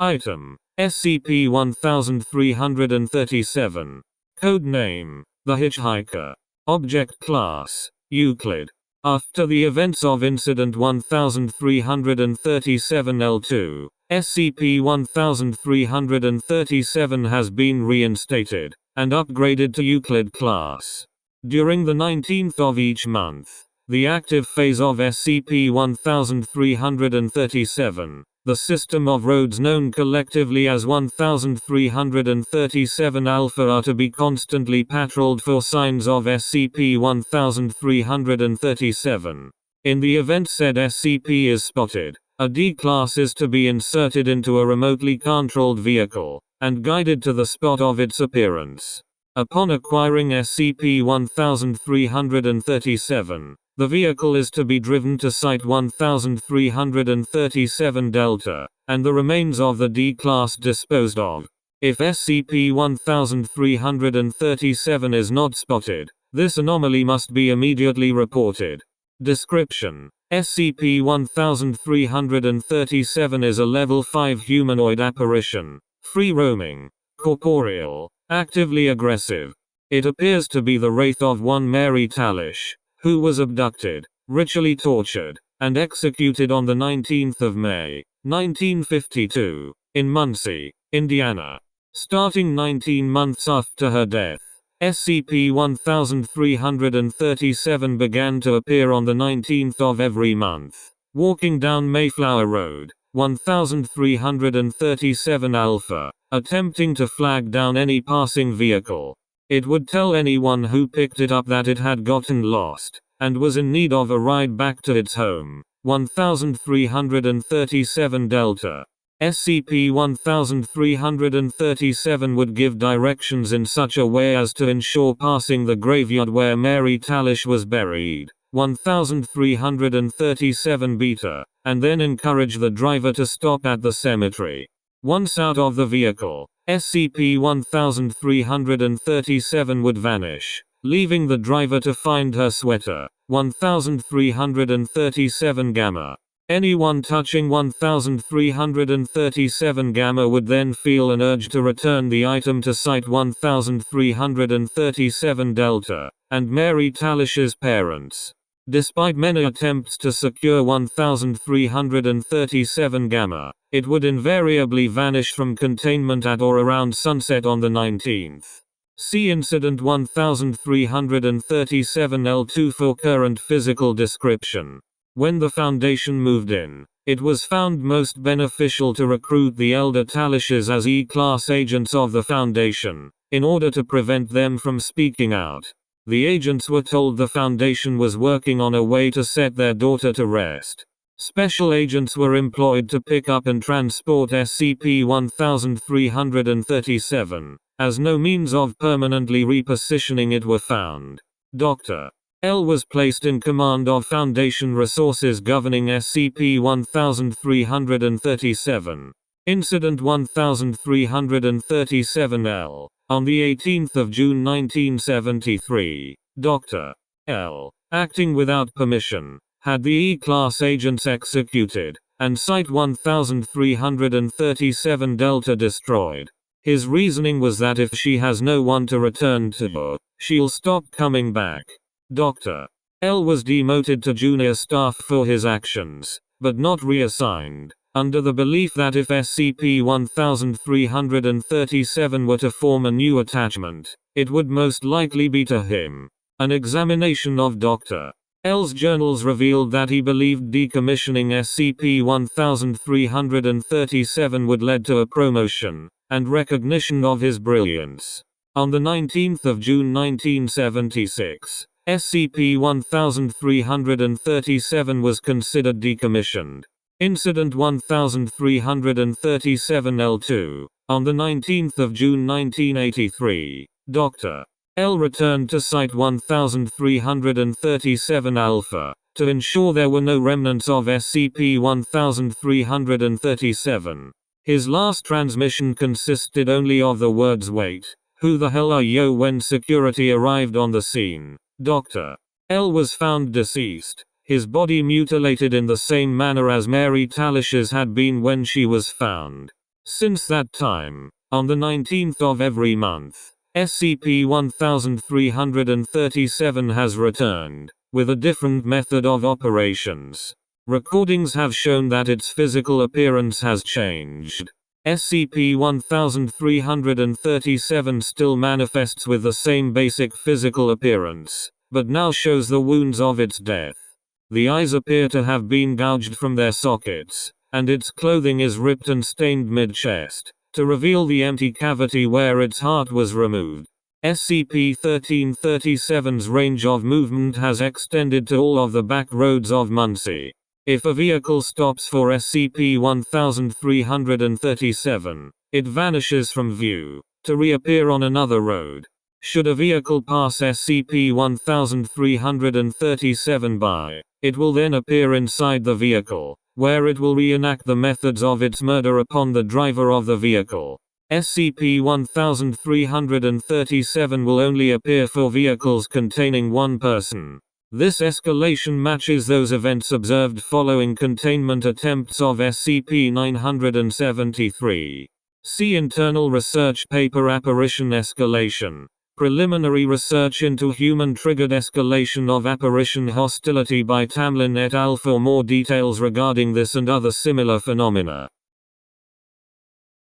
Item: SCP-1337. Code name: The Hitchhiker. Object Class: Euclid. After the events of Incident 1337-L2, SCP-1337 has been reinstated and upgraded to Euclid class. During the 19th of each month, the active phase of SCP-1337, the system of roads known collectively as 1337 Alpha are to be constantly patrolled for signs of SCP-1337. In the event said SCP is spotted, a D-class is to be inserted into a remotely controlled vehicle and guided to the spot of its appearance. Upon acquiring SCP-1337, the vehicle is to be driven to Site 1337 Delta, and the remains of the D-class disposed of. If SCP-1337 is not spotted, this anomaly must be immediately reported. Description: SCP-1337 is a Level 5 humanoid apparition, free-roaming, corporeal, actively aggressive. It appears to be the wraith of one Mary Talish, who was abducted, ritually tortured, and executed on the 19th of May, 1952, in Muncie, Indiana. Starting 19 months after her death, SCP-1337 began to appear on the 19th of every month, walking down Mayflower Road, 1337 Alpha, attempting to flag down any passing vehicle. It would tell anyone who picked it up that it had gotten lost, and was in need of a ride back to its home, 1337 Delta. SCP-1337 would give directions in such a way as to ensure passing the graveyard where Mary Talish was buried, 1337 Beta, and then encourage the driver to stop at the cemetery. Once out of the vehicle, SCP-1337 would vanish, leaving the driver to find her sweater, 1337 Gamma. Anyone touching 1337 Gamma would then feel an urge to return the item to Site 1337 Delta, and Mary Talish's parents. Despite many attempts to secure 1337 Gamma, it would invariably vanish from containment at or around sunset on the 19th. See Incident 1337 L2 for current physical description. When the Foundation moved in, it was found most beneficial to recruit the elder Talishes as E-class agents of the Foundation, in order to prevent them from speaking out. The agents were told the Foundation was working on a way to set their daughter to rest. Special agents were employed to pick up and transport SCP-1337, as no means of permanently repositioning it were found. Dr. L was placed in command of Foundation resources governing SCP-1337. Incident 1337-L. On the 18th of June 1973, Dr. L, acting without permission, had the E-class agents executed, and Site 1337 Delta destroyed. His reasoning was that if she has no one to return to, she'll stop coming back. Dr. L was demoted to junior staff for his actions, but not reassigned, under the belief that if SCP-1337 were to form a new attachment, it would most likely be to him. An examination of Dr. L's journals revealed that he believed decommissioning SCP-1337 would lead to a promotion and recognition of his brilliance. On the 19th of June 1976, SCP-1337 was considered decommissioned. Incident 1337-L2. On the 19th of June 1983, Dr. L returned to Site 1337 Alpha, to ensure there were no remnants of SCP-1337. His last transmission consisted only of the words "Wait, who the hell are you?" when security arrived on the scene. Dr. L was found deceased, his body mutilated in the same manner as Mary Talish's had been when she was found. Since that time, on the 19th of every month, SCP-1337 has returned, with a different method of operations. Recordings have shown that its physical appearance has changed. SCP-1337 still manifests with the same basic physical appearance, but now shows the wounds of its death. The eyes appear to have been gouged from their sockets, and its clothing is ripped and stained mid-chest, to reveal the empty cavity where its heart was removed. SCP-1337's range of movement has extended to all of the back roads of Muncie. If a vehicle stops for SCP-1337, it vanishes from view, to reappear on another road. Should a vehicle pass SCP-1337 by, it will then appear inside the vehicle, where it will reenact the methods of its murder upon the driver of the vehicle. SCP-1337 will only appear for vehicles containing one person. This escalation matches those events observed following containment attempts of SCP-973. See Internal Research Paper Apparition Escalation. Preliminary research into human-triggered escalation of apparition hostility by Tamlin et al. For more details regarding this and other similar phenomena.